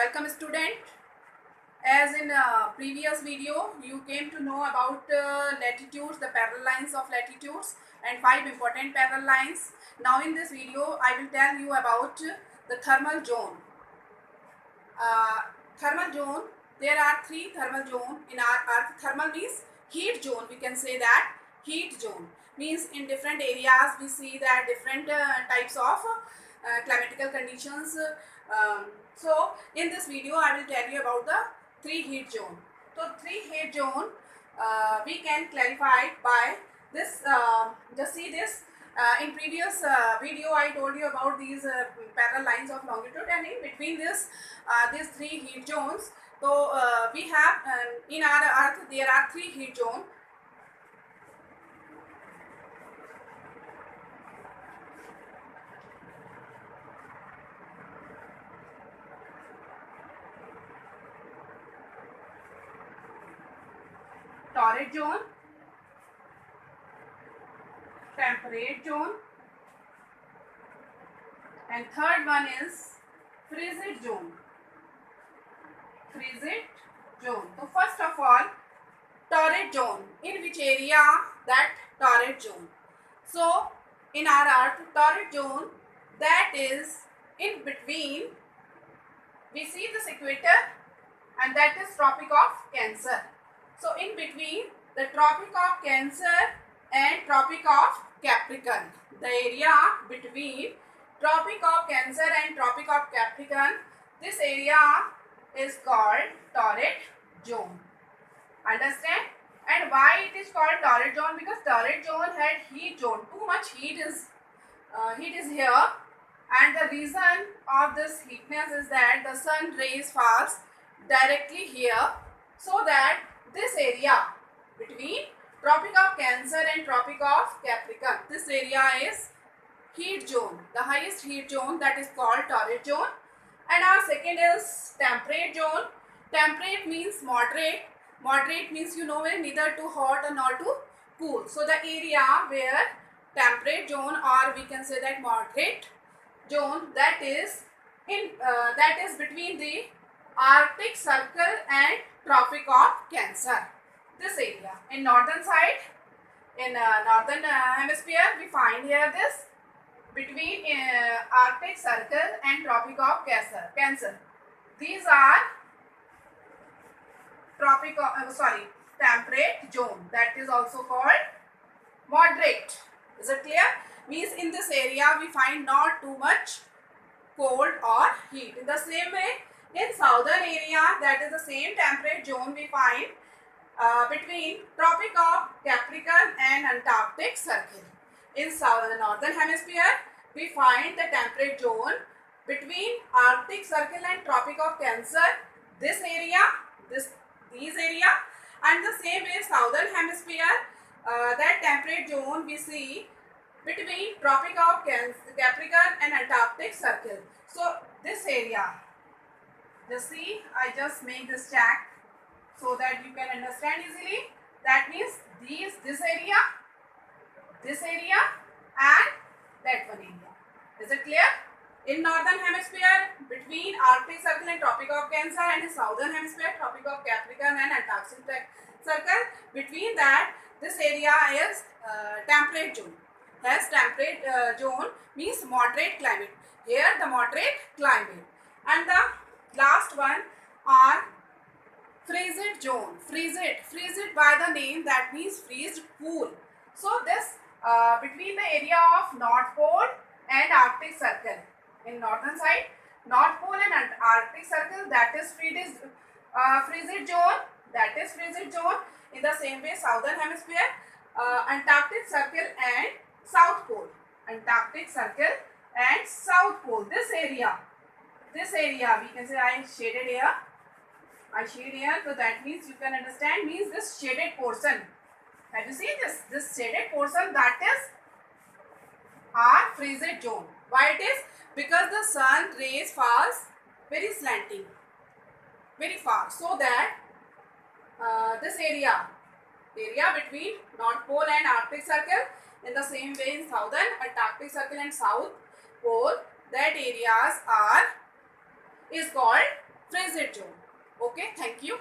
Welcome student. As in previous video, you came to know about latitudes, the parallel lines of latitudes and 5 important parallel lines. Now in this video, I will tell you about the thermal zone. Uh, Thermal zone, there are 3 thermal zone in our earth. Thermal means heat zone. We can say that heat zone means in different areas we see that different types of climatical conditions. So in this video I will tell you about the 3 heat zone. So 3 heat zone we can clarify by this. Just see this. In previous video I told you about these parallel lines of longitude, and in between this these 3 heat zones. So we have in our earth there are 3 heat zones. Torrid zone, temperate zone, and third one is frigid zone. Frigid zone. So first of all, torrid zone. In which area that torrid zone? So in our earth, torrid zone, that is in between. We see this equator, and that is Tropic of Cancer. So in between the Tropic of Cancer and Tropic of Capricorn, the area between Tropic of Cancer and Tropic of Capricorn, this area is called torrid zone. Understand? And why it is called torrid zone? Because torrid zone had heat zone. Too much heat is here, and the reason of this heatness is that the sun rays falls directly here, so that this area between Tropic of Cancer and Tropic of Capricorn, this area is heat zone, the highest heat zone, that is called torrid zone. And our second is temperate zone. Temperate means moderate. Moderate means neither too hot or not too cool. So the area where temperate zone, or we can say that moderate zone, that is between the Arctic Circle and Tropic of Cancer. This area in northern side, in northern hemisphere, we find here this between Arctic Circle and Tropic of Cancer. These are temperate zone. That is also called moderate. Is it clear? Means in this area we find not too much cold or heat. In the same way, in southern area, that is the same temperate zone we find between Tropic of Capricorn and Antarctic Circle. In northern hemisphere, we find the temperate zone between Arctic Circle and Tropic of Cancer. This area, these area, and the same way southern hemisphere, that temperate zone we see between Tropic of Capricorn and Antarctic Circle. So this area, just see, I just make this check so that you can understand easily. That means this area, and that one area. Is it clear? In northern hemisphere, between Arctic Circle and Tropic of Cancer, and in southern hemisphere, Tropic of Capricorn and Antarctic Circle, between that, this area is temperate zone. Has temperate zone means moderate climate. Here the moderate climate. And the last one are frigid zone. Frigid by the name, that means freeze, cool. So this between the area of North Pole and Arctic Circle. In northern side, North Pole and Arctic Circle, that is frigid zone. That is frigid zone. In the same way, southern hemisphere, Antarctic Circle and South Pole. Antarctic Circle and South Pole. This area we can say I shaded here. So that means you can understand, means this shaded portion. Have you seen this? This shaded portion, that is our frigid zone. Why it is? Because the sun rays falls very slanting, very far, so that this area between North Pole and Arctic Circle, in the same way in southern Antarctic Circle and South Pole, that areas is called transit zone. Okay, thank you.